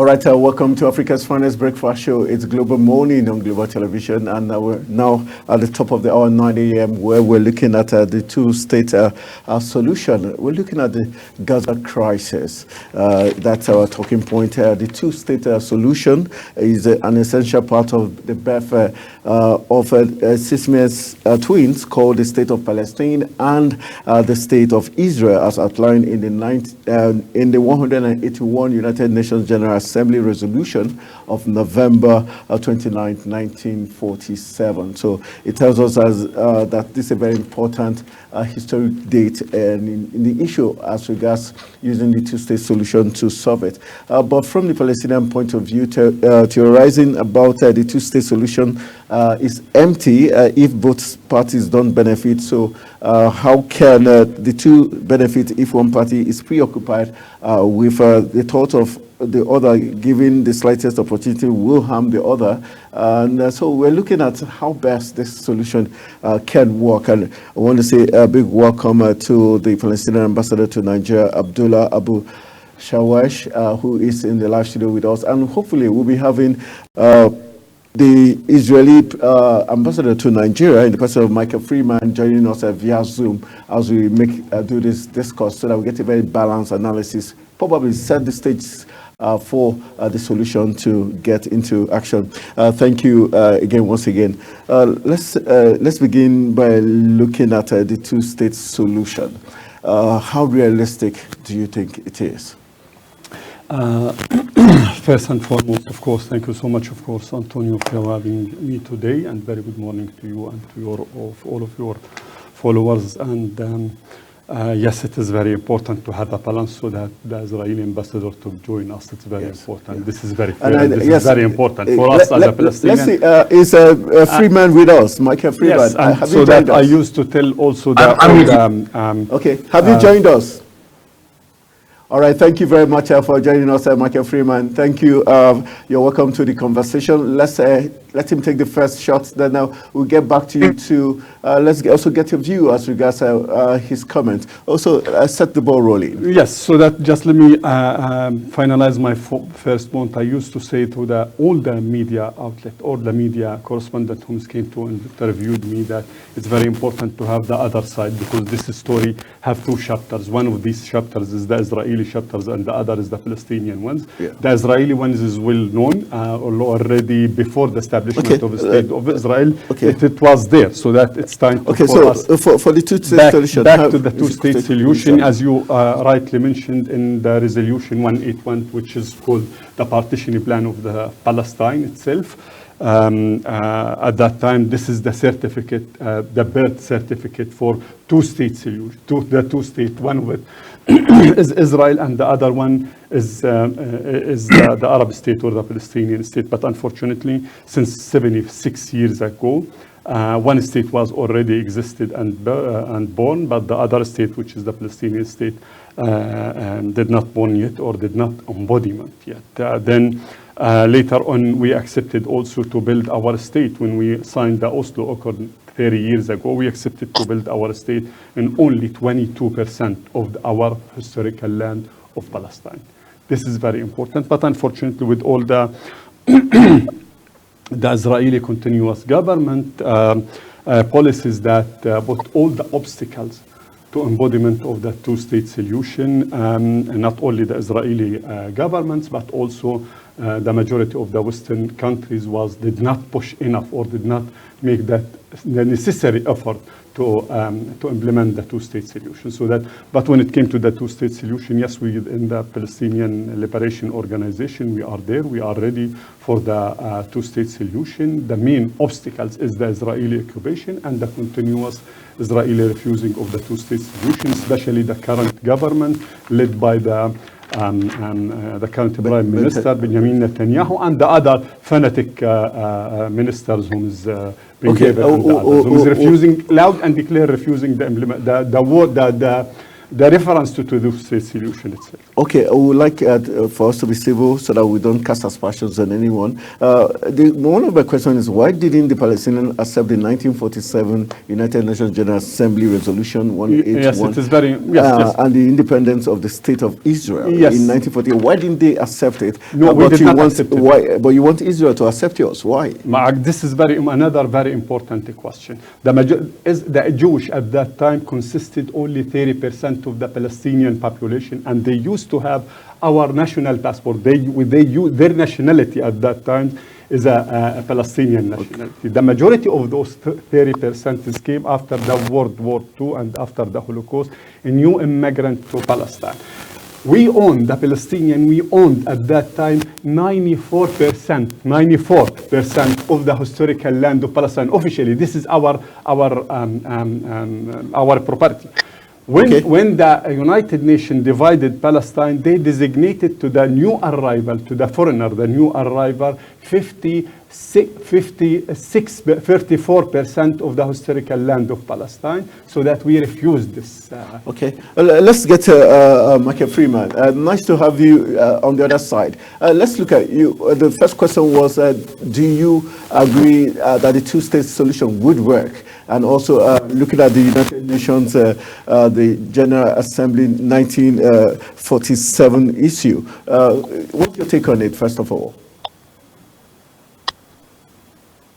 All right, welcome to Africa's Finest Breakfast Show. It's Global Morning on Global Television, and we're now at the top of the hour, 9 a.m., where we're looking at the two-state solution. We're looking at the Gaza crisis. That's our talking point. The two-state solution is an essential part of the birth of Siamese twins called the State of Palestine and the State of Israel, as outlined in the 181 United Nations General Assembly resolution of November 29, 1947. So it tells us that this is a very important historic date and in the issue as regards using the two-state solution to solve it. But from the Palestinian point of view, theorizing about the two-state solution is empty if both parties don't benefit. So how can the two benefit if one party is preoccupied with the thought of the other giving the slightest opportunity will harm the other? And so we're looking at how best this solution can work. And I want to say a big welcome to the Palestinian ambassador to Nigeria, Abdullah Abu Shawash, who is in the live studio with us. And hopefully we'll be having the Israeli ambassador to Nigeria in the person of Michael Freeman joining us via Zoom as we do this discourse so that we get a very balanced analysis, probably set the stage for the solution to get into action. Thank you again, once again. Let's begin by looking at the two-state solution. How realistic do you think it is? First and foremost, of course, thank you so much, of course, Antonio, for having me today, and very good morning to you and to all of your followers. And yes, it is very important to have a balance so that the Israeli ambassador to join us. It's very important. Yeah. This is very fair. This is very important for us as a Palestinian. Let's see, is Freeman with us, Michael Freeman? Yes, and so that us? I used to tell also that. Okay, have you joined us? All right, thank you very much for joining us, Michael Freeman. Thank you. You're welcome to the conversation. Let's let him take the first shot, then we'll get back to you to let's also get your view as regards his comment. Also, set the ball rolling. Yes, so that just let me finalize my first point. I used to say to all the media outlet, all the media correspondent who came to interviewed me that it's very important to have the other side because this story have two chapters. One of these chapters is the Israeli chapters and the other is the Palestinian ones. Yeah. The Israeli ones is well known already before the establishment of the state of Israel. It was there, so that it's time to for the two-state solution. Back to the two-state solution, as you rightly mentioned in the resolution 181, which is called the partition plan of the Palestine itself. At that time, this is the certificate, the birth certificate for two-state solution. The two-state, one of it is Israel, and the other one is the Arab state or the Palestinian state. But unfortunately, since 76 years ago, one state was already existed and born, but the other state, which is the Palestinian state, did not born yet or did not embodiment yet. Then later on, we accepted also to build our state when we signed the Oslo Accord 30 years ago. We accepted to build our state in only 22% of our historical land of Palestine. This is very important, but unfortunately, with all the Israeli continuous government policies that put all the obstacles to embodiment of the two-state solution, and not only the Israeli governments, but also the majority of the Western countries did not push enough or did not make the necessary effort to implement the two-state solution. But when it came to the two-state solution, yes, we in the Palestinian Liberation Organization, we are there. We are ready for the two-state solution. The main obstacles is the Israeli occupation and the continuous Israeli refusing of the two-state solution, especially the current government led by the current Prime Minister Benjamin Netanyahu and the other fanatic ministers who is who is refusing loud and declare refusing the the reference to two-state solution itself. Okay, I would like for us to be civil so that we don't cast aspersions on anyone. One of my questions is, why didn't the Palestinians accept the 1947 United Nations General Assembly Resolution 181 Yes, it is very, yes. and the independence of the State of Israel in 1948? Why didn't they accept it? No, we did not accept it. Why, but you want Israel to accept yours? Why? This is another very important question. The Jewish at that time consisted only 30% of the Palestinian population, and they used to have our national passport. Their nationality at that time is a Palestinian nationality. Okay. The majority of those 30% came after the World War II and after the Holocaust, a new immigrant to Palestine. We owned, the Palestinian, we owned at that time 94% of the historical land of Palestine. Officially, this is our property. When the United Nations divided Palestine, they designated to the new arrival, to the foreigner, the new arrival, 34% of the historical land of Palestine, so that we refused this. Okay, let's get to Michael Freeman. Nice to have you on the other side. Let's look at you. The first question was, do you agree that the two-state solution would work? And also looking at the United Nations, the General Assembly 1947 issue. What's your take on it, first of all?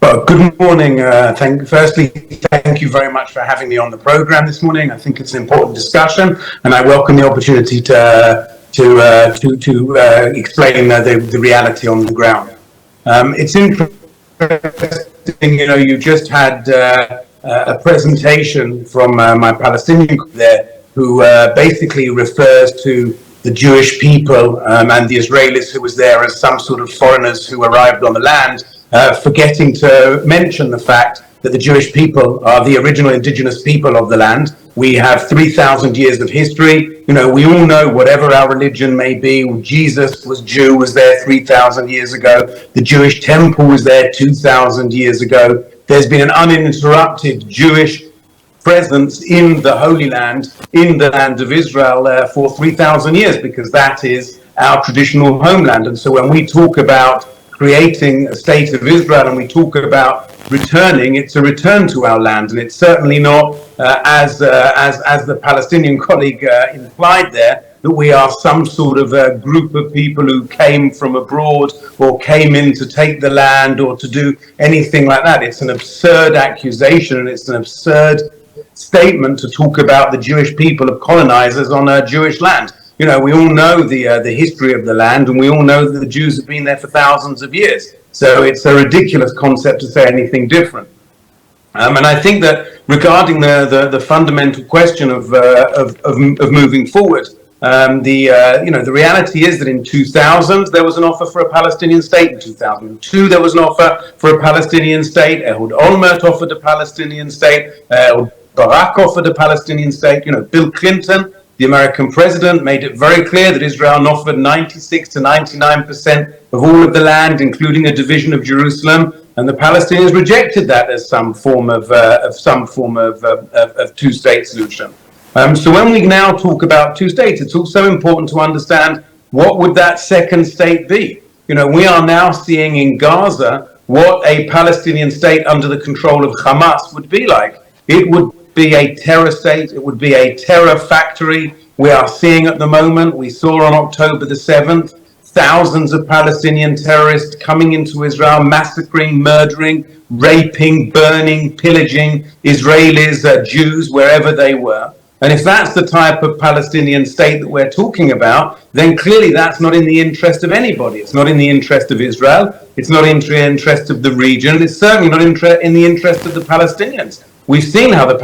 Well, good morning. Firstly, thank you very much for having me on the program this morning. I think it's an important discussion, and I welcome the opportunity to explain the reality on the ground. It's interesting, you just had a presentation from my Palestinian group there, who basically refers to the Jewish people and the Israelis who was there as some sort of foreigners who arrived on the land, forgetting to mention the fact that the Jewish people are the original indigenous people of the land. We have 3,000 years of history. We all know, whatever our religion may be, Jesus was Jew, was there 3,000 years ago. The Jewish temple was there 2,000 years ago. There's been an uninterrupted Jewish presence in the Holy Land, in the land of Israel for 3,000 years, because that is our traditional homeland. And so when we talk about creating a state of Israel and we talk about returning, it's a return to our land, and it's certainly not as the Palestinian colleague implied there, that we are some sort of a group of people who came from abroad or came in to take the land or to do anything like that. It's an absurd accusation, and it's an absurd statement to talk about the Jewish people of colonizers on a Jewish land. We all know the history of the land, and we all know that the Jews have been there for thousands of years. So it's a ridiculous concept to say anything different. And I think that regarding the fundamental question of moving forward, the reality is that in 2000 there was an offer for a Palestinian state. In 2002 there was an offer for a Palestinian state. Ehud Olmert offered a Palestinian state. Barak offered a Palestinian state. Bill Clinton, the American president, made it very clear that Israel offered 96 to 99% of all of the land, including a division of Jerusalem, and the Palestinians rejected that as some form of two-state solution. So when we now talk about two states, it's also important to understand, what would that second state be? We are now seeing in Gaza what a Palestinian state under the control of Hamas would be like. It would be a terror state. It would be a terror factory. We are seeing at the moment, we saw on October the 7th, thousands of Palestinian terrorists coming into Israel, massacring, murdering, raping, burning, pillaging Israelis, Jews, wherever they were. And if that's the type of Palestinian state that we're talking about, then clearly that's not in the interest of anybody. It's not in the interest of Israel. It's not in the interest of the region. It's certainly not in the interest of the Palestinians. We've seen how the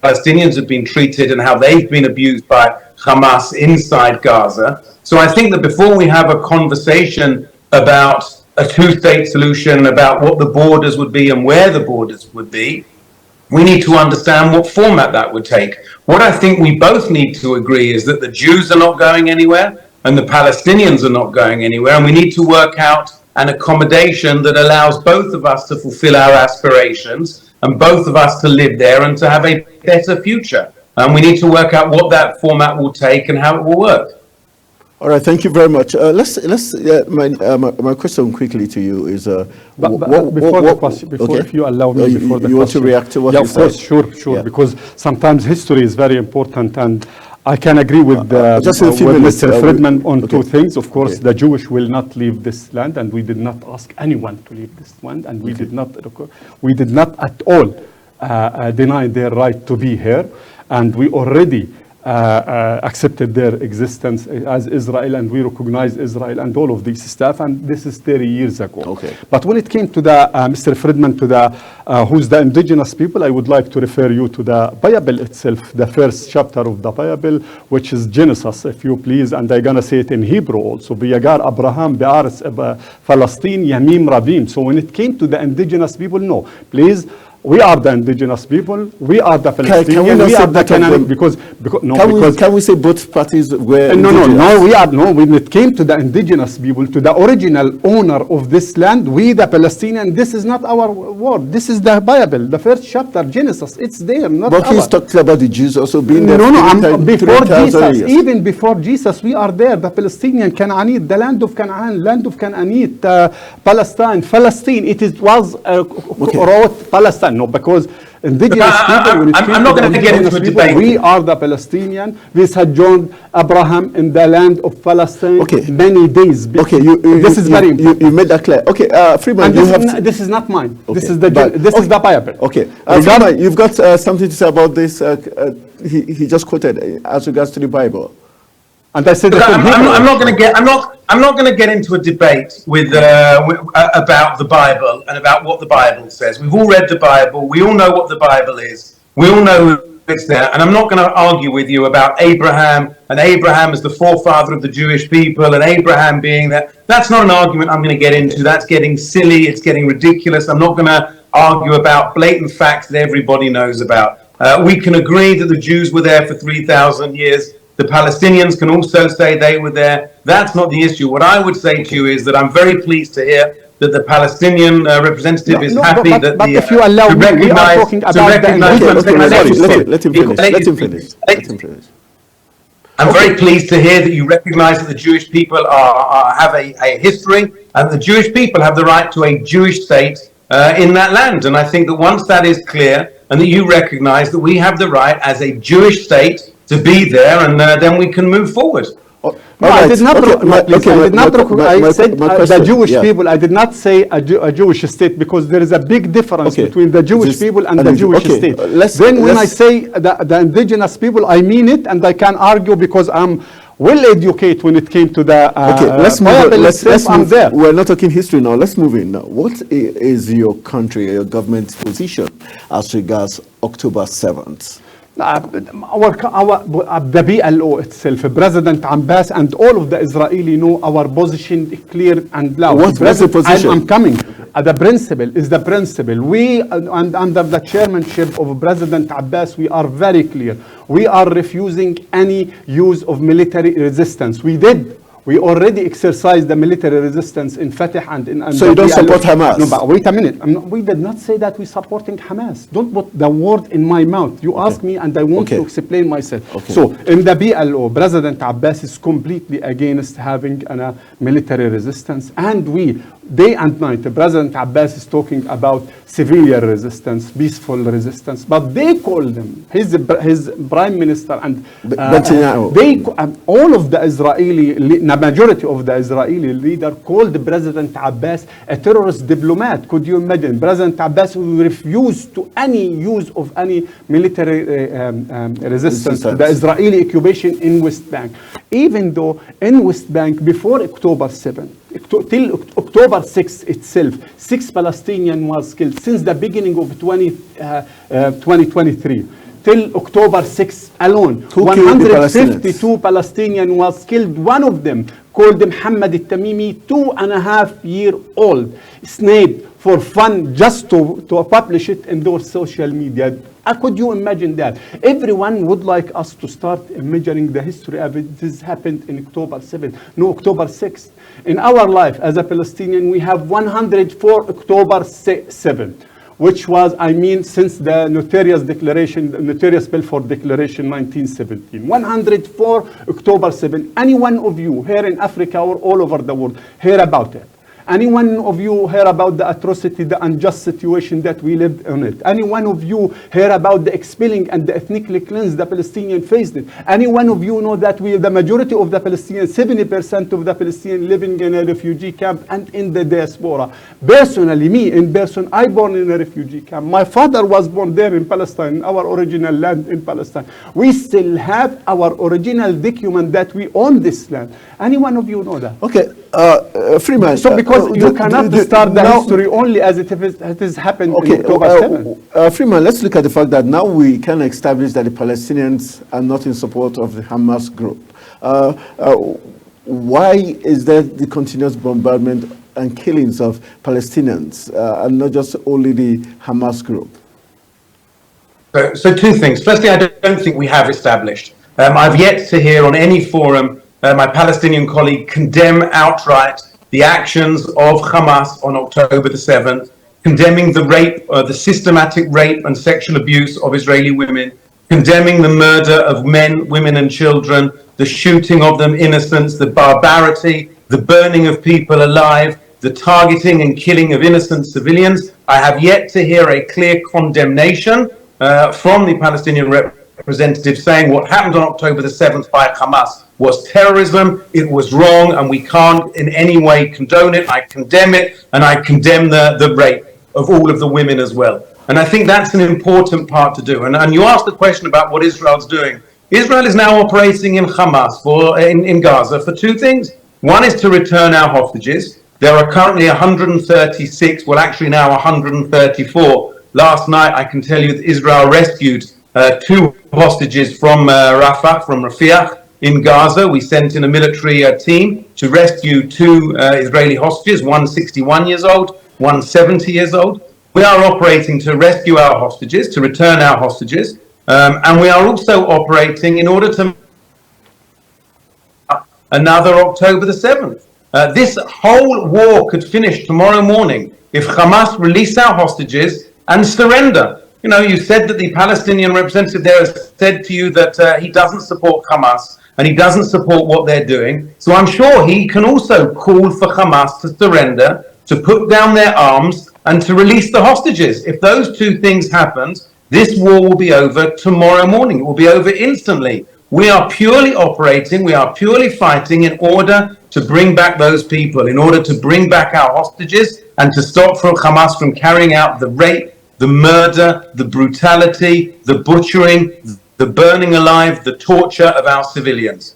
Palestinians have been treated and how they've been abused by Hamas inside Gaza. So I think that before we have a conversation about a two-state solution, about what the borders would be and where the borders would be, we need to understand what format that would take. What I think we both need to agree is that the Jews are not going anywhere and the Palestinians are not going anywhere, and we need to work out an accommodation that allows both of us to fulfill our aspirations and both of us to live there and to have a better future. And we need to work out what that format will take and how it will work. All right, thank you very much. My question quickly to you is, before the question, okay. if you allow me, before the you want to question. react to what Yeah, you of course, said? sure, Yeah. because sometimes history is very important, and I can agree with, just in a few with minutes, Mr. Friedman on okay. two things. Of course, Okay. the Jewish will not leave this land, and we did not ask anyone to leave this land, and we did not at all deny their right to be here, and we already accepted their existence as Israel, and we recognize Israel and all of this stuff, and this is 30 years ago. Okay. But when it came to the Mr. Friedman, to the who's the indigenous people, I would like to refer you to the Bible itself, the first chapter of the Bible, which is Genesis, if you please, and I'm gonna say it in Hebrew also. Biyagar Abraham be'aretz Palestine yamim ravim. So when it came to the indigenous people, no, please. We are the indigenous people. We are the Palestinians. We are the Canaanites. Can we say both parties were No. When it came to the indigenous people, to the original owner of this land, we the Palestinians. This is not our word. This is the Bible, the first chapter, Genesis. It's there, not But he's talking about the Jews also being there. Before Jesus, even before Jesus, we are there. The Palestinian, Canaanite, the land of Canaan, land of Canaanite, Palestine. It was wrote Palestine. No, because indigenous people, I'm not going to get into a debate. We are the Palestinian. We sojourned Abraham in the land of Palestine many days. Okay, this is very important. You made that clear. Okay, Freeman, this is not mine. Okay. This is the Bible. Okay, Freeman, you've got something to say about this. He just quoted as regards to the Bible. And I said, I'm not going to get into a debate with about the Bible and about what the Bible says. We've all read the Bible. We all know what the Bible is. We all know it's there. And I'm not going to argue with you about Abraham and Abraham as the forefather of the Jewish people and Abraham being there. That's not an argument I'm going to get into. That's getting silly. It's getting ridiculous. I'm not going to argue about blatant facts that everybody knows about. We can agree that the Jews were there for 3,000 years. The Palestinians can also say they were there. That's not the issue. What I would say to you is that I'm very pleased to hear that the Palestinian representative is happy that but if you allow me, we are talking about let him finish. I'm very pleased to hear that you recognize that the Jewish people have a history, and the Jewish people have the right to a Jewish state in that land. And I think that once that is clear, and that you recognize that we have the right as a Jewish state to be there, and then we can move forward. I did not. I said the Jewish people. I did not say a Jewish state, because there is a big difference between the Jewish people and the Jewish state. When I say the indigenous people, I mean it, and I can argue because I'm well educated when it came to the let's move. There. We're not talking history now. Let's move in now. What is your country, your government's position as regards October 7th? The PLO itself, President Abbas, and all of the Israeli know our position clear and loud. What's the position? I'm coming. The principle is the principle. We, and under the chairmanship of President Abbas, we are very clear. We are refusing any use of military resistance. We already exercised the military resistance in Fatah and in. So you don't support Hamas? No, but wait a minute. We did not say that we're supporting Hamas. Don't put the word in my mouth. You ask me, and I want to explain myself. So in the PLO, President Abbas is completely against having a military resistance, and day and night, President Abbas is talking about civilian resistance, peaceful resistance, but they call them, his prime minister and all of the Israeli, the majority of the Israeli leader called President Abbas a terrorist diplomat. Could you imagine? President Abbas will refuse to any use of any military resistance to the Israeli occupation in West Bank. Even though in West Bank, before October 7th, till October 6th itself, 6 Palestinians was killed since the beginning of 2023. Till October 6th alone, 152 Palestinians was killed. One of them, called Muhammad al-Tamimi, 2.5-year-old, sniped for fun just to publish it in their social media. Could you imagine that? Everyone would like us to start measuring the history of it. This happened in October 7th, no, October 6th. In our life as a Palestinian, we have 104 October 7th. which was, I mean, since the notorious declaration, the notorious Balfour Declaration 1917. 104 October 7. Any one of you here in Africa or all over the world hear about it? Any one of you hear about the atrocity, the unjust situation that we lived in it? Any one of you hear about the expelling and the ethnically cleansed the Palestinians faced it? Any one of you know that the majority of the Palestinians, 70% of the Palestinians living in a refugee camp and in the diaspora? Personally, me in person, I born in a refugee camp. My father was born there in Palestine, in our original land in Palestine. We still have our original document that we own this land. Any one of you know that? Okay, Freeman. So because you cannot start the history only as it has happened in October 7. Freeman, let's look at the fact that now we can establish that the Palestinians are not in support of the Hamas group. Why is there the continuous bombardment and killings of Palestinians and not just only the Hamas group? So two things. Firstly, I don't think we have established. I've yet to hear on any forum my Palestinian colleague condemn outright the actions of Hamas on October the 7th, condemning the rape, the systematic rape and sexual abuse of Israeli women, condemning the murder of men, women and children, the shooting of them innocents, the barbarity, the burning of people alive, the targeting and killing of innocent civilians. I have yet to hear a clear condemnation from the Palestinian representative saying what happened on October the 7th by Hamas was terrorism, it was wrong, and we can't in any way condone it. I condemn it, and I condemn the rape of all of the women as well. And I think that's an important part to do. And you asked the question about what Israel's doing. Israel is now operating in Hamas, in Gaza, for two things. One is to return our hostages. There are currently 136, well actually now 134. Last night I can tell you that Israel rescued 2 hostages from Rafah, from Rafiah, in Gaza. We sent in a military team to rescue 2 Israeli hostages, one 61 years old, one 70 years old. We are operating to rescue our hostages, to return our hostages, and we are also operating in order to another October the 7th. This whole war could finish tomorrow morning if Hamas release our hostages and surrender. You know, you said that the Palestinian representative there has said to you that he doesn't support Hamas and he doesn't support what they're doing. So I'm sure he can also call for Hamas to surrender, to put down their arms and to release the hostages. If those two things happen, this war will be over tomorrow morning. It will be over instantly. We are purely operating, we are purely fighting in order to bring back those people, in order to bring back our hostages and to stop Hamas from carrying out the rape, the murder, the brutality, the butchering, the burning alive, the torture of our civilians.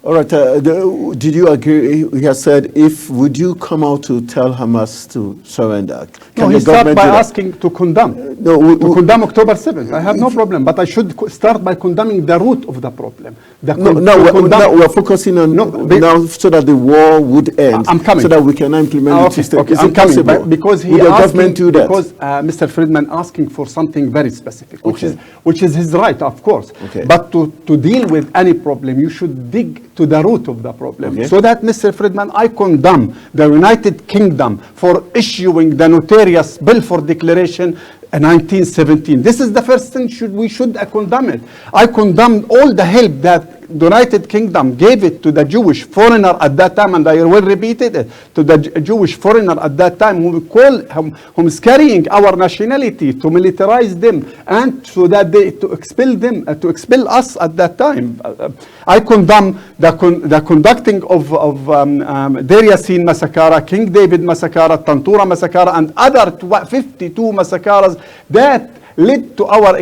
All right. Did you agree? He has said, would you come out to tell Hamas to surrender? No, he started by asking to condemn. To condemn October 7th. I have no problem, but I should start by condemning the root of the problem. We're focusing on now so that the war would end. I'm coming. So that we can implement it. Okay, I'm coming. Because would the government do that? Because Mr. Friedman asking for something very specific, which is his right, of course. Okay. But to deal with any problem, you should dig to the root of the problem. So that, Mr. Friedman, I condemn the United Kingdom for issuing the notorious Balfour Declaration in 1917. This is the first thing we should condemn it. I condemn all the help that the United Kingdom gave it to the Jewish foreigner at that time, and I will repeat it, to the Jewish foreigner at that time who is carrying our nationality, to militarize them and so that to expel them, to expel us at that time. I condemn the conducting of Deir Yassin massacre, King David massacre, Tantura massacre, and other 52 massacres that led to our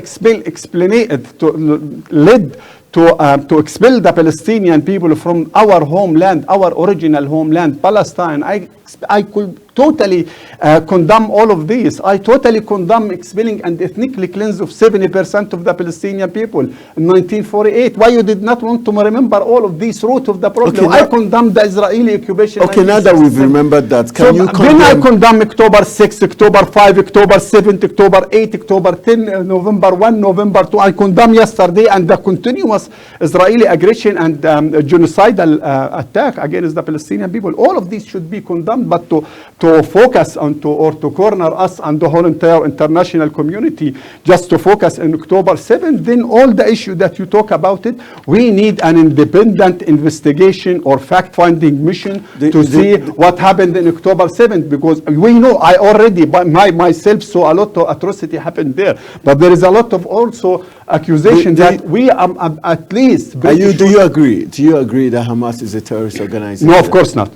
to expel the Palestinian people from our homeland, our original homeland, Palestine. I could totally condemn all of this. I totally condemn expelling and ethnically cleanse of 70% of the Palestinian people in 1948. Why you did not want to remember all of these root of the problem? I condemn the Israeli occupation. Okay, now that we've remembered that, then I condemn October 6, October 5, October 7, October 8, October 10, November 1, November 2. I condemn yesterday and the continuous Israeli aggression and genocidal attack against the Palestinian people. All of these should be condemned, but to to focus onto or to corner us and the whole entire international community just to focus on October 7th, then all the issue that you talk about it, we need an independent investigation or fact-finding mission to see what happened in October 7th, because we know I already myself saw a lot of atrocity happen there, but there is a lot of also accusation that we are at least. Do you agree? Do you agree that Hamas is a terrorist organization? No, of course not.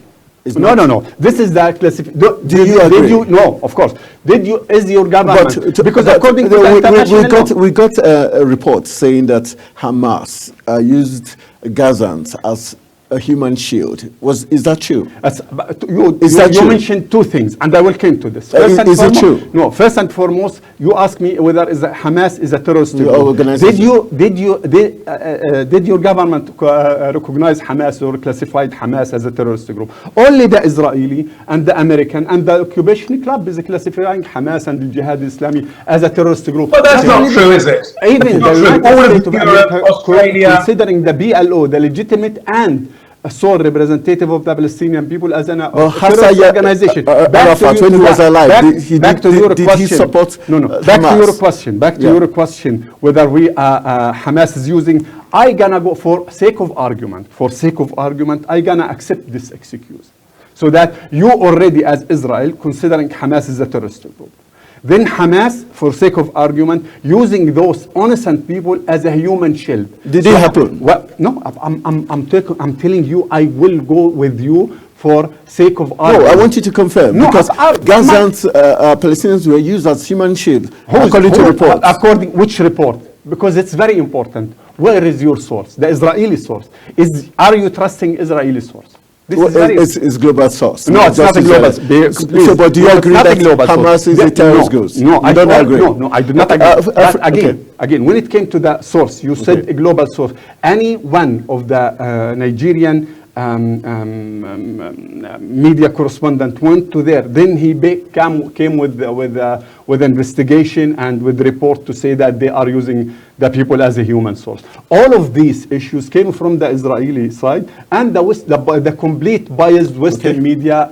No. This is the classification. Do you agree? Did you? No, of course. Did you? Is your government? Because according to the international we got a report saying that Hamas used Gazans as a human shield. Is that true? You mentioned two things, and I will come to this. Is it true? No. First and foremost, you asked me whether Hamas is a terrorist organization. Did your government recognize Hamas or classified Hamas as a terrorist group? Only the Israeli and the American and the occupation club is classifying Hamas and the Jihad Islami as a terrorist group. But that's not true, is it? Even the United States of America, Australia, considering the BLO, the legitimate and a sole representative of the Palestinian people as an terrorist organization. When he was alive, back to your question. He support Back to your question. Back to your question. Whether Hamas is using, I gonna go for sake of argument. For sake of argument, I gonna accept this excuse, so that you already, as Israel, considering Hamas as a terrorist group. Then Hamas, for sake of argument, using those innocent people as a human shield. Did it happen? No, I'm telling you, I will go with you for sake of argument. No, I want you to confirm. No, because Gazans, Palestinians were used as human shield, according to reports. According which report? Because it's very important. Where is your source? The Israeli source. Are you trusting Israeli source? It's global source. No, it's not a global source. But do you agree that Hamas is a terrorist group? No, I don't agree. No, I do not agree. But again, when it came to the source, you said a global source. Any one of the Nigerian media correspondent went to there, then he came with investigation and with report to say that they are using the people as a human source. All of these issues came from the Israeli side and the complete biased Western media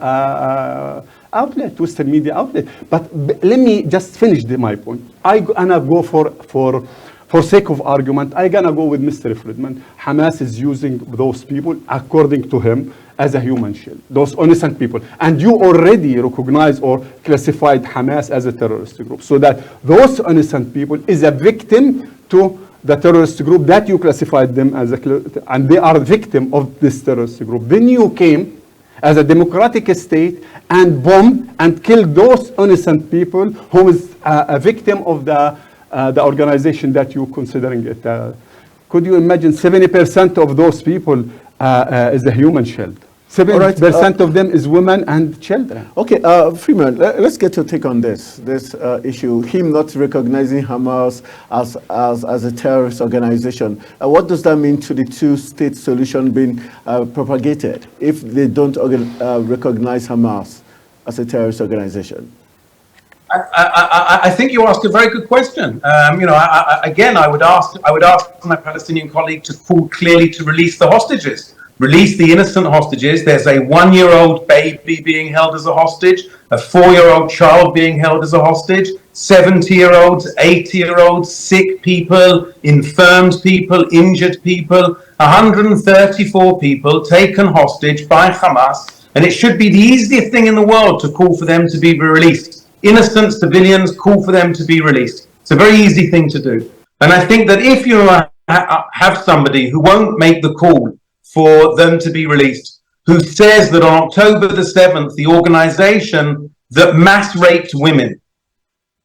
outlet. But let me just finish my point. I'm gonna go for sake of argument, I'm gonna go with Mr. Friedman. Hamas is using those people, according to him, as a human shield, those innocent people. And you already recognize or classified Hamas as a terrorist group. So that those innocent people is a victim to the terrorist group that you classified them as and they are a victim of this terrorist group. Then you came as a democratic state and bombed and killed those innocent people who is a victim of the organization that you're considering it. Could you imagine 70% of those people is a human shield? 70% of them is women and children. Okay, Freeman, let's get your take on this issue. Him not recognizing Hamas as a terrorist organization. What does that mean to the two-state solution being propagated if they don't recognize Hamas as a terrorist organization? I think you asked a very good question. I would ask my Palestinian colleague to call clearly to release the hostages. Release the innocent hostages. There's a 1-year-old baby being held as a hostage, a 4-year-old child being held as a hostage, 70-year-olds, 80-year-olds, sick people, infirmed people, injured people, 134 people taken hostage by Hamas. And it should be the easiest thing in the world to call for them to be released. Innocent civilians, call for them to be released. It's a very easy thing to do. And I think that if you have somebody who won't make the call for them to be released, who says that on October the 7th, the organization that mass raped women,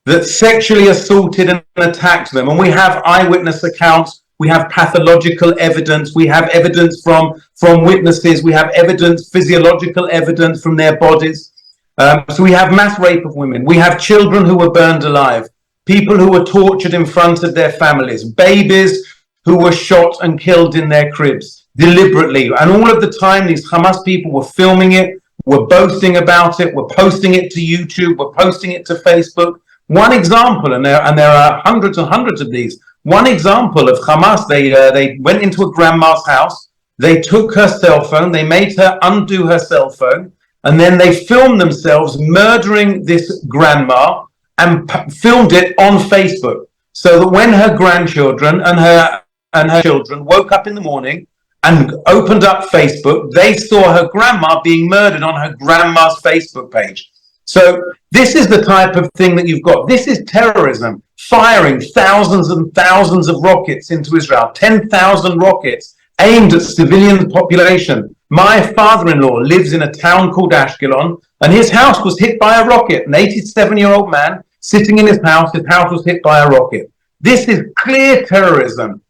that sexually assaulted and attacked them, and we have eyewitness accounts, we have pathological evidence, we have evidence from witnesses, we have evidence, physiological evidence from their bodies. So we have mass rape of women, we have children who were burned alive, people who were tortured in front of their families, babies who were shot and killed in their cribs deliberately. And all of the time, these Hamas people were filming it, were boasting about it, were posting it to YouTube, were posting it to Facebook. One example, and there are hundreds and hundreds of these. One example of Hamas, they went into a grandma's house, they took her cell phone, they made her undo her cell phone, and then they filmed themselves murdering this grandma and filmed it on Facebook, so that when her grandchildren and her children woke up in the morning and opened up Facebook, they saw her grandma being murdered on her grandma's Facebook page. So this is the type of thing that you've got. This is terrorism, firing thousands and thousands of rockets into Israel, 10,000 rockets aimed at civilian population. My father-in-law lives in a town called Ashkelon, and his house was hit by a rocket. An 87-year-old man sitting in his house was hit by a rocket. This is clear terrorism.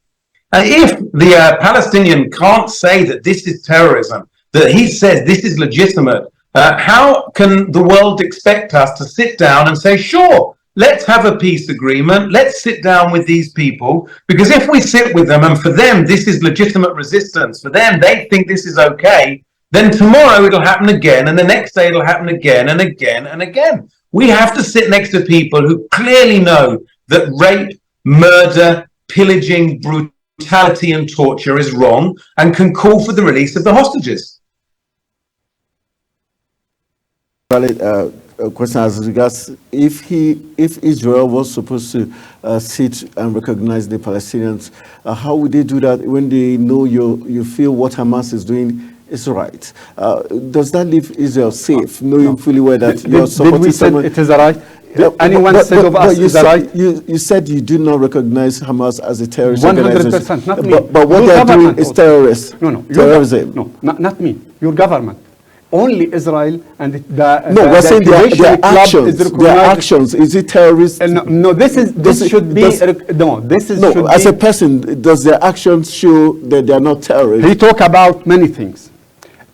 And if the Palestinian can't say that this is terrorism, that he says this is legitimate, how can the world expect us to sit down and say, sure, let's have a peace agreement, let's sit down with these people? Because if we sit with them and for them this is legitimate resistance, for them they think this is okay, then tomorrow it'll happen again, and the next day it'll happen again and again and again. We have to sit next to people who clearly know that rape, murder, pillaging, brutality and torture is wrong, and can call for the release of the hostages. Valid question as regards if Israel was supposed to sit and recognize the Palestinians, how would they do that when they know you feel what Hamas is doing is right? Does that leave Israel safe, knowing fully well that you're supporting someone? It is right? Anyone said of us is right? You said you do not recognize Hamas as a terrorist 100%, not me. But what they're doing is terrorist. Terrorism. No, not me. Your government. Only Israel and we're saying their actions. Their actions. Is it terrorist? No, this should be. As a person, does their actions show that they are not terrorists? He talk about many things.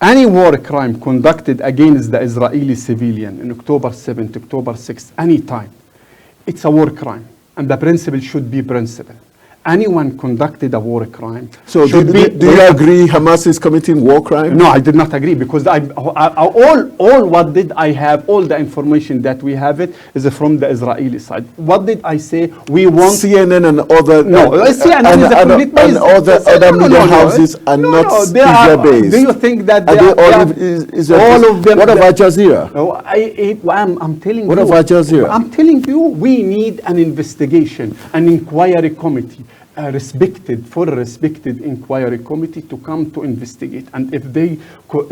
Any war crime conducted against the Israeli civilian in October 7th, October 6th, any time, it's a war crime, and the principle should be principle. Anyone conducted a war crime. So do you agree Hamas is committing war crime? No, I did not agree, because all what did I have, all the information that we have it is from the Israeli side. What did I say? We want CNN and other CNN is a complete and other media houses are not Israel-based. Do you think that all of them? What about Jazeera? I'm telling you. What about Jazeera? I'm telling you, we need an investigation, an inquiry committee. A respected inquiry committee to come to investigate. And if they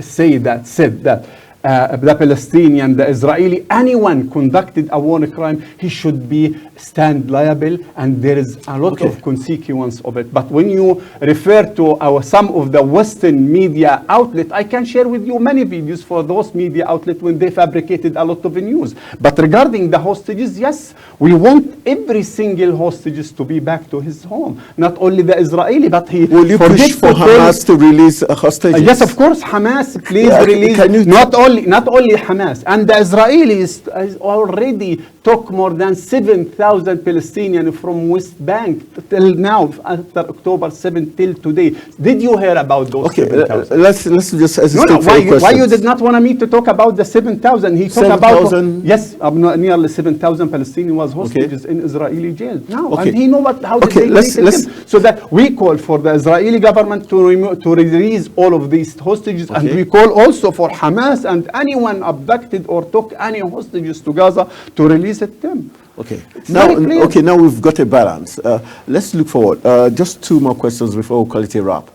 said that the Palestinian, the Israeli, anyone conducted a war crime, he should be stand liable, and there is a lot of consequence of it. But when you refer to some of the Western media outlet, I can share with you many videos for those media outlets when they fabricated a lot of news. But regarding the hostages, yes, we want every single hostages to be back to his home, not only the Israeli, but he. Will you push for Hamas to release hostages? Yes, of course, Hamas, please release. Not only Hamas, and the Israelis already took more than 7,000 Palestinians from West Bank till now, after October 7th till today. Did you hear about those 7,000? Let's just why you did not want me to talk about the 7,000? He talked about nearly 7,000 Palestinians was hostages in Israeli jail now, and he know how did they release them. So that we call for the Israeli government to release all of these hostages, and we call also for Hamas and anyone abducted or took any hostages to Gaza to release them. Now we've got a balance. Let's look forward. Just two more questions before we call it a wrap.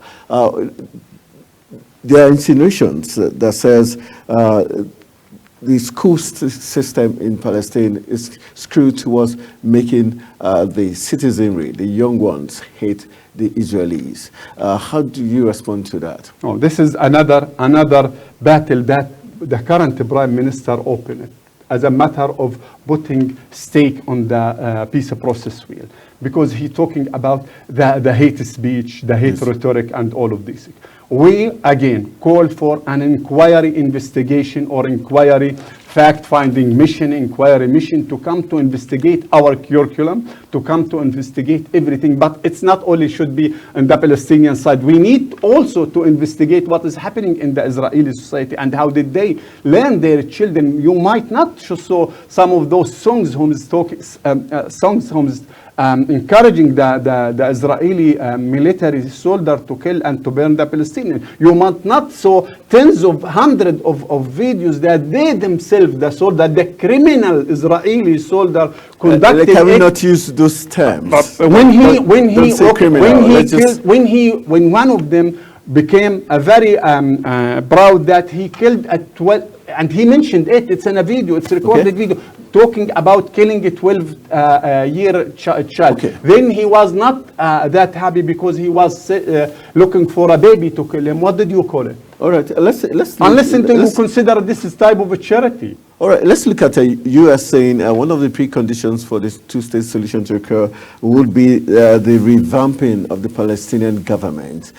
There are insinuations that says the school system in Palestine is skewed towards making the citizenry, the young ones, hate the Israelis. How do you respond to that? Oh, this is another battle that the current Prime Minister opened as a matter of putting stake on the peace process wheel, because he's talking about the hate speech, the hate rhetoric, and all of these. We again call for an inquiry investigation or inquiry fact-finding mission, inquiry mission to come to investigate our curriculum, to come to investigate everything. But it's not only should be on the Palestinian side. We need also to investigate what is happening in the Israeli society and how did they learn their children. You might not show some of those songs encouraging the Israeli military soldier to kill and to burn the Palestinian. You must not show tens of hundreds of videos that they themselves, the soldier, the criminal Israeli soldier, conducted. Can we not use those terms? When one of them became a very proud that he killed a 12, and he mentioned it. It's in a video. It's a recorded video talking about killing a 12-year child. Okay. Then he was not that happy because he was looking for a baby to kill him. What did you call it? All right, let's consider this is type of a charity. All right, let's look at U.S. saying one of the preconditions for this two-state solution to occur would be the revamping of the Palestinian government,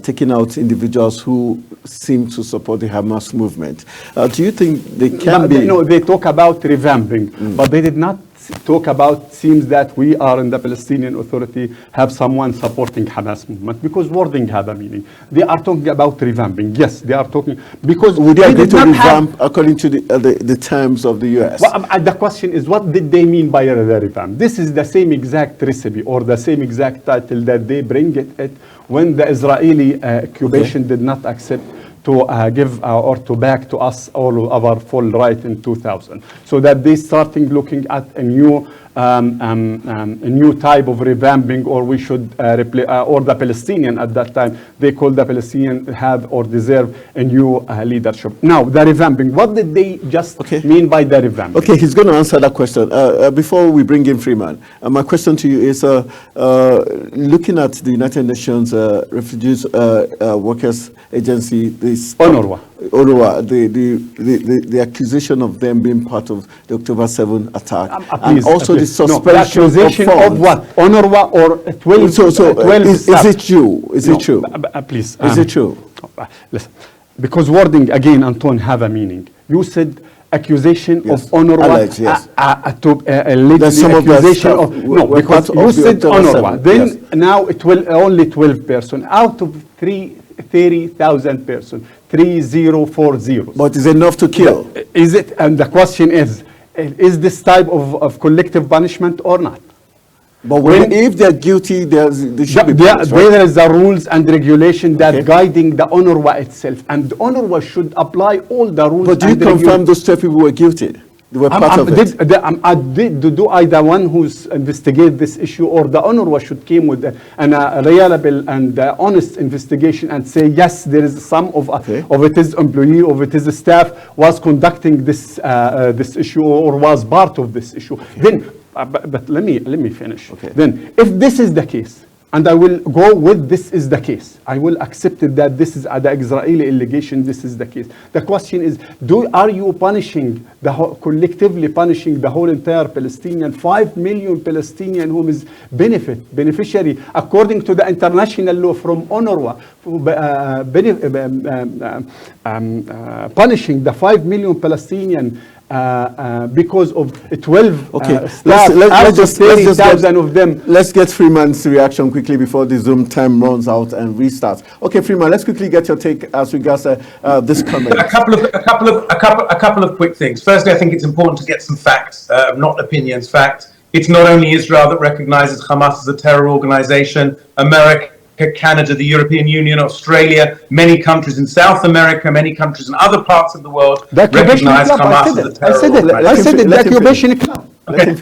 taking out individuals who seem to support the Hamas movement. Do you think they can be? No, they talk about revamping, but they did not talk about, seems that we are in the Palestinian Authority have someone supporting Hamas movement, because wording have a meaning. They are talking about revamping. Yes, they are talking, because would they agree to revamp according to the terms of the U.S.? Well, the question is, what did they mean by the revamp? This is the same exact recipe or the same exact title that they bring it when the Israeli occupation did not accept to give or to back to us all of our full right in 2000. So that they starting looking at a new type of revamping, or we should or the Palestinian at that time, they called the Palestinian have or deserve a new leadership. Now, the revamping, what did they just mean by the revamping? Okay, he's going to answer that question. Before we bring in Freeman, my question to you is, looking at the United Nations Refugees Workers Agency, this UNRWA, the accusation of them being part of the October 7 attack, and also the suspension the accusation of what? UNRWA or 12? Is it true? Is it true? Please. Is it true? Listen, because wording again, Anton, have a meaning. You said accusation of UNRWA, alleged, yes. accusation of no, because you said UNRWA. Then now it will only 12 persons out of 30,000 persons. 3040. But is enough to kill? Is it? And the question is this type of collective punishment or not? But if they're guilty, they should be punished, right? There is the rules and regulation that guiding the UNRWA itself, and the UNRWA should apply all the rules. But do you confirm those 12 people were guilty? They were part of it. Do I the one who's investigate this issue, or the UNRWA should came with a reliable and honest investigation and say yes, there is some of it is employee, of it is staff was conducting this this issue or was part of this issue. Then, but let me finish. Then, if this is the case, and I will go with this is the case, I will accept it that this is the Israeli allegation, this is the case. The question is, are you punishing, collectively punishing the whole entire Palestinian, 5 million Palestinian whom is beneficiary, according to the international law from UNRWA, punishing the 5 million Palestinian because of 12 staff, let's just 30,000 of them. Let's get Freeman's reaction quickly before the Zoom time runs out and restarts. Okay, Freeman, let's quickly get your take as regards this comment. A couple of quick things. Firstly, I think it's important to get some facts, not opinions, facts. It's not only Israel that recognizes Hamas as a terror organization. America, Canada, the European Union, Australia, many countries in South America, many countries in other parts of the world recognize Hamas as a terror organization. I said it, the occupation club. Okay.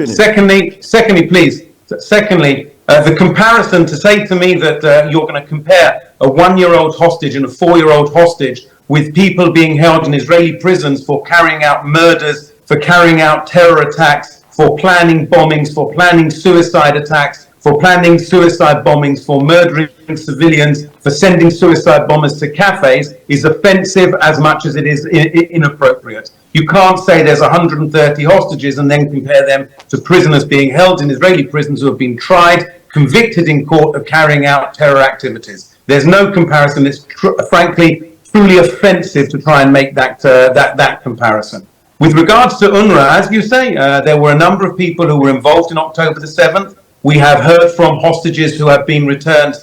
Secondly, the comparison to say to me that you're going to compare a 1-year-old hostage and a 4-year-old hostage with people being held in Israeli prisons for carrying out murders, for carrying out terror attacks, for planning bombings, for planning suicide attacks, for planning suicide bombings, for murdering civilians, for sending suicide bombers to cafes is offensive as much as it is inappropriate. You can't say there's 130 hostages and then compare them to prisoners being held in Israeli prisons who have been tried, convicted in court of carrying out terror activities. There's no comparison. It's frankly truly offensive to try and make that comparison. With regards to UNRWA, as you say, there were a number of people who were involved in October the 7th. We have heard from hostages who have been returned.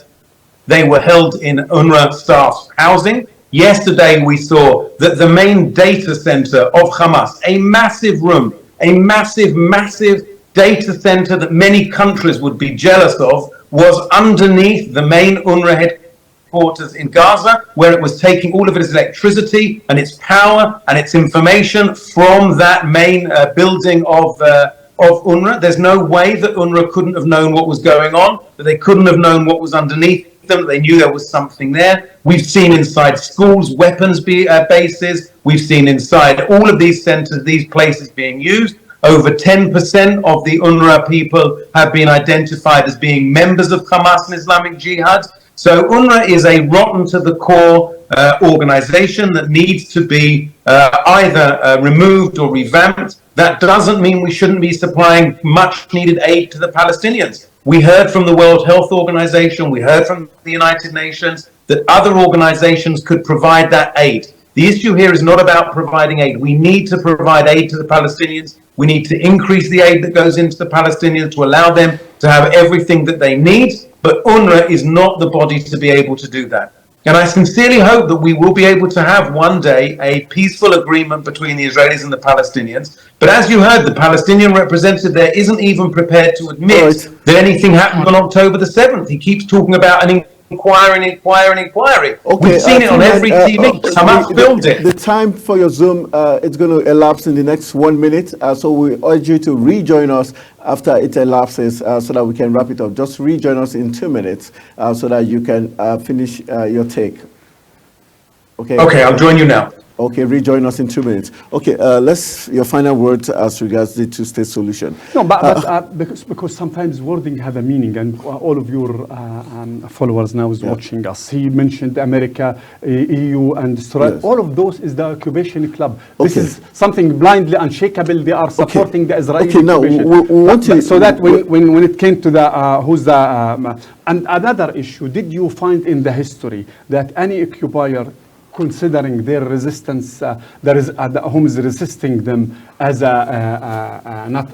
They were held in UNRWA staff's housing. Yesterday, we saw that the main data center of Hamas, a massive room, a massive data center that many countries would be jealous of was underneath the main UNRWA headquarters in Gaza, where it was taking all of its electricity and its power and its information from that main building of UNRWA. There's no way that UNRWA couldn't have known what was going on, that they couldn't have known what was underneath them. They knew there was something there. We've seen inside schools, weapons bases. We've seen inside all of these centers, these places being used. Over 10% of the UNRWA people have been identified as being members of Hamas and Islamic Jihad. So UNRWA is a rotten to the core organization that needs to be either removed or revamped. That doesn't mean we shouldn't be supplying much needed aid to the Palestinians. We heard from the World Health Organization, we heard from the United Nations that other organizations could provide that aid. The issue here is not about providing aid. We need to provide aid to the Palestinians. We need to increase the aid that goes into the Palestinians to allow them to have everything that they need. But UNRWA is not the body to be able to do that. And I sincerely hope that we will be able to have one day a peaceful agreement between the Israelis and the Palestinians. But as you heard, the Palestinian representative there isn't even prepared to admit that anything happened on October the 7th. He keeps talking about an inquiry. Okay, we've seen it on every TV. Hamas filmed it. The time for your Zoom, it's going to elapse in the next 1 minute. So we urge you to rejoin us after it elapses so that we can wrap it up. Just rejoin us in 2 minutes so that you can finish your take. Okay. Okay, I'll join you now. Okay, rejoin us in 2 minutes. Okay, your final words as regards the two-state solution. No, but because sometimes wording have a meaning, and all of your followers now is watching us. He mentioned America, EU, and Israel. Yes. All of those is the occupation club. This is something blindly unshakable. They are supporting the Israeli occupation. Now we want to, so that when it came to the and another issue, did you find in the history that any occupier, considering their resistance, whom is resisting them as not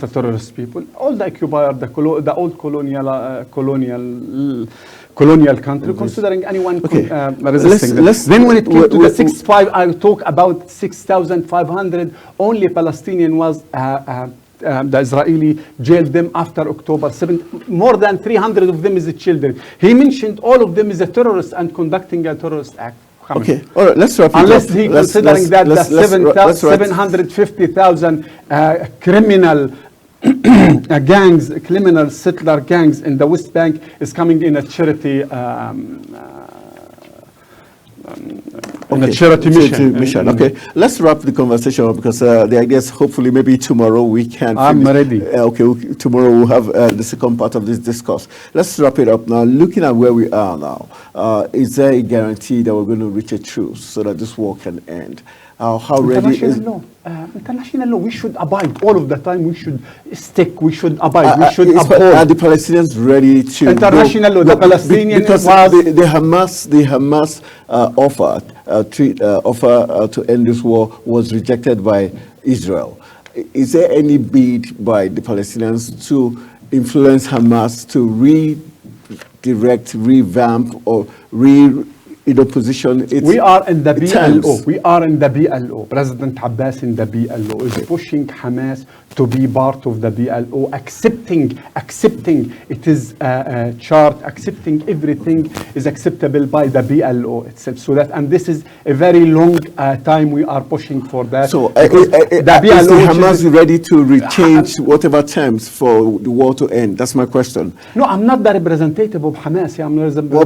a terrorist people, all the occupier, the old colonial country, considering anyone resisting them. Then when it came to the 6.5, I talk about 6,500. Only Palestinian was. The Israeli jailed them after October 7th. More than 300 of them is the children. He mentioned all of them is a terrorist and conducting a terrorist act. Okay, all right, let's wrap it up. Unless he considering that the 750,000 criminal gangs, criminal settler gangs in the West Bank is coming in a charity charity mission. Okay, let's wrap the conversation up because the idea is hopefully maybe tomorrow we can. I'm ready. Tomorrow we'll have the second part of this discourse. Let's wrap it up now. Looking at where we are now, is there a guarantee that we're going to reach a truce so that this war can end? How ready is international law? We should abide all of the time. We should stick. We should abide. We should uphold. Are the Palestinians ready to international law? The Palestinians because the Hamas offer to end this war was rejected by Israel. Is there any bid by the Palestinians to influence Hamas to redirect, revamp, or position its We are in the terms? BLO. We are in the BLO. President Abbas in the BLO is pushing Hamas to be part of the BLO, accepting it is a chart, accepting everything is acceptable by the BLO itself. So that, and this is a very long time we are pushing for that. So the BLO is Hamas ready to rechange whatever terms for the war to end? That's my question. No, I'm not the representative of Hamas. I'm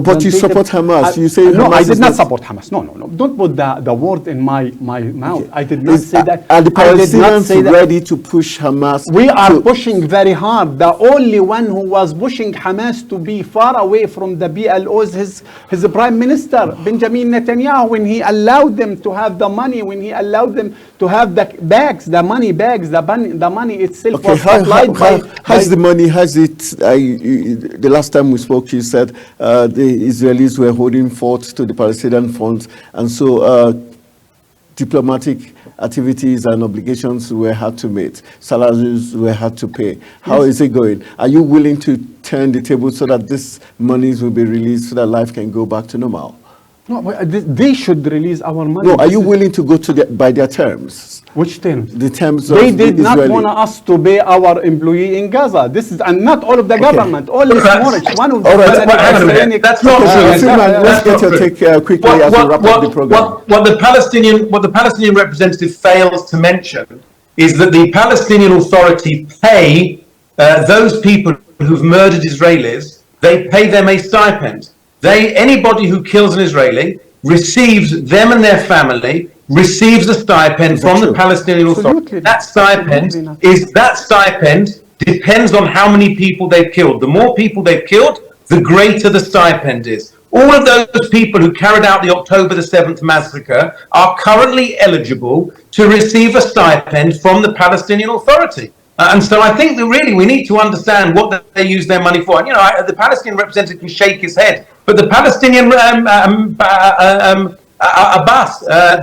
but you support Hamas. You say no, Hamas I did not support Hamas. No. Don't put the word in my mouth. Okay. I did not say that. Are the Palestinians ready to push Hamas? We are pushing very hard. The only one who was pushing Hamas to be far away from the BLO is his prime minister, Benjamin Netanyahu, when he allowed them to have the money, when he allowed them to have the bags, the money bags, the money itself was supplied by the money, has it, the last time we spoke, you said the Israelis were holding fort to the Palestinian funds, and so diplomatic activities and obligations were had to meet, salaries were had to pay. How is it going? Are you willing to turn the table so that these monies will be released so that life can go back to normal? No, but they should release our money. No, are This you is- willing to go to by their terms? Which terms? The terms They of did the not Israeli. want us to pay our employee in Gaza. This is, and not all of the government, only That's- Smotrich, one of the All right, Palestinian- hang on a minute. Palestinian- That's not true. Freeman, let's That's get not your true. take quickly as we wrap up the program. What the Palestinian representative fails to mention is that the Palestinian Authority pay those people who've murdered Israelis. They pay them a stipend. Anybody who kills an Israeli receives, them and their family receives a stipend from the true? Palestinian Authority. Absolutely. Absolutely not. That stipend depends on how many people they've killed. The more people they've killed, the greater the stipend is. All of those people who carried out the October the 7th massacre are currently eligible to receive a stipend from the Palestinian Authority. And so I think that really we need to understand what they use their money for. And, the Palestinian representative can shake his head, but the Palestinian Abbas,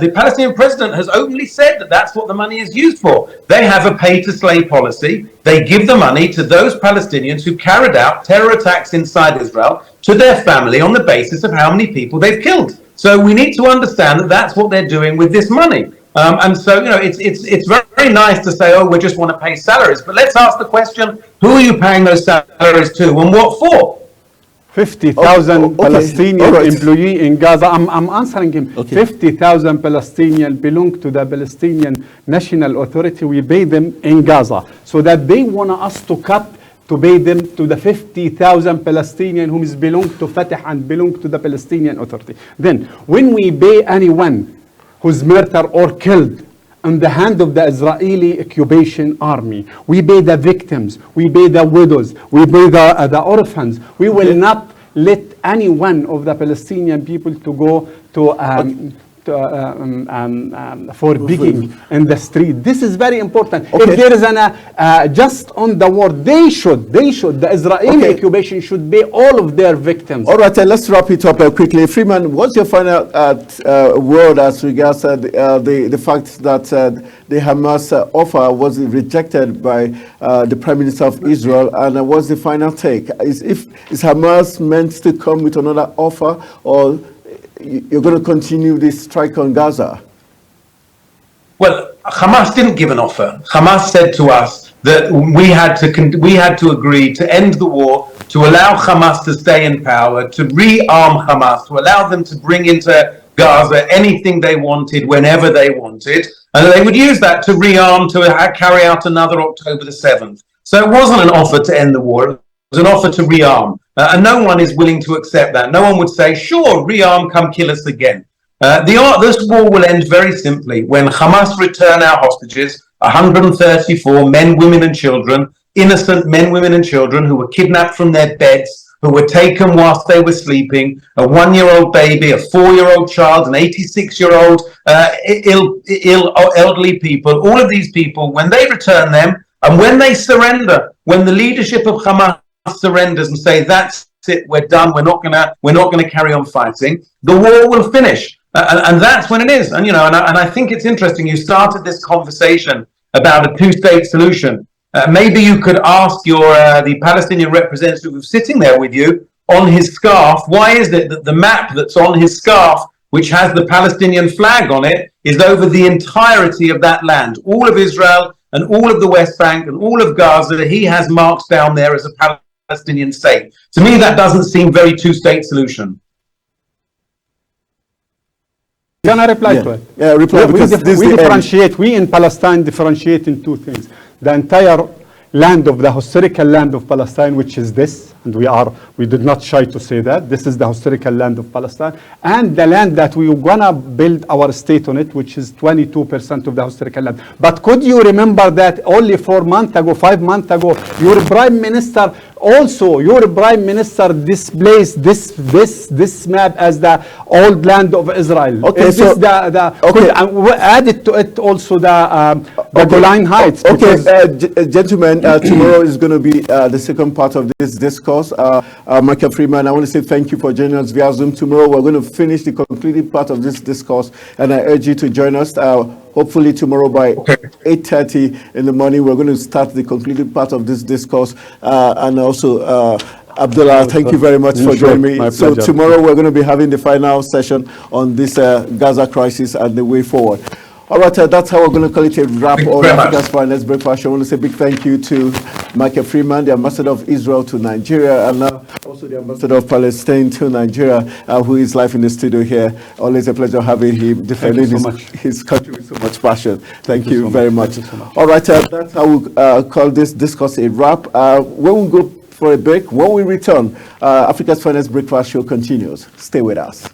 the Palestinian president, has openly said that that's what the money is used for. They have a pay-to-slay policy. They give the money to those Palestinians who carried out terror attacks inside Israel to their family on the basis of how many people they've killed. So we need to understand that that's what they're doing with this money. And so, it's very nice to say, oh, we just want to pay salaries. But let's ask the question, who are you paying those salaries to and what for? 50,000 okay. Palestinian All right. employee in Gaza. I'm answering him. Okay. 50,000 Palestinian belong to the Palestinian National Authority. We pay them in Gaza. So that they want us to cut to pay them to the 50,000 Palestinian who belong to Fatah and belong to the Palestinian Authority. Then, when we pay anyone who's murdered or killed in the hand of the Israeli occupation army, we pay the victims, we pay the widows, we pay the orphans. We will not let any one of the Palestinian people to go to for begging in the street. This is very important. Okay. If there is just on the war, the Israeli occupation should pay all of their victims. All right, let's wrap it up quickly. Freeman, what's your final word as regards the fact that the Hamas offer was rejected by the Prime Minister of Israel, and what's the final take? Is Hamas meant to come with another offer, or you're going to continue this strike on Gaza? Well, Hamas didn't give an offer. Hamas said to us that we had to agree to end the war, to allow Hamas to stay in power, to rearm Hamas, to allow them to bring into Gaza anything they wanted, whenever they wanted, and they would use that to rearm, to carry out another October the 7th. So it wasn't an offer to end the war. It was an offer to rearm. And no one is willing to accept that. No one would say, sure, rearm, come kill us again. This war will end very simply when Hamas return our hostages, 134 men, women and children, innocent men, women and children who were kidnapped from their beds, who were taken whilst they were sleeping, a 1-year-old baby, a 4-year-old child, an 86-year-old elderly people. All of these people, when they return them and when they surrender, when the leadership of Hamas surrenders and say, that's it, we're done, we're not gonna carry on fighting, the war will finish. And that's when it is. And I think it's interesting, you started this conversation about a two-state solution. Maybe you could ask the Palestinian representative who's sitting there with you on his scarf, why is it that the map that's on his scarf, which has the Palestinian flag on it, is over the entirety of that land, all of Israel and all of the West Bank and all of Gaza? He has marks down there as a Palestinian state. To me, that doesn't seem very two-state solution. Can I reply to it? Yeah, reply, because this we is the differentiate. We in Palestine differentiate in two things: the entire land of the historical land of Palestine, which is this, and we did not shy to say that this is the historical land of Palestine, and the land that we gonna build our state on it, which is 22% of the historical land. But could you remember that only 5 months ago, your prime minister displays this map as the old land of Israel. Okay, is so this added to it also the Golan Heights. Okay, gentlemen, tomorrow is going to be the second part of this discourse. Michael Freeman, I want to say thank you for joining us via Zoom. Tomorrow we're going to finish the concluding part of this discourse, and I urge you to join us. Hopefully tomorrow by 8:30 in the morning, we're going to start the concluding part of this discourse, and also Abdullah, thank you very much for joining me. My So pleasure. tomorrow we're going to be having the final session on this Gaza crisis and the way forward. All right, that's how we're going to call it a wrap Thank you on very much. Africa's Finest Breakfast Show. I want to say a big thank you to Michael Freeman, the ambassador of Israel to Nigeria, and also the ambassador of Palestine to Nigeria, who is live in the studio here. Always a pleasure having him defending his country with so much passion. Thank you very much. Thank you so much. All right, that's how we call this discuss a wrap. When we go for a break, when we return, Africa's Finest Breakfast Show continues. Stay with us.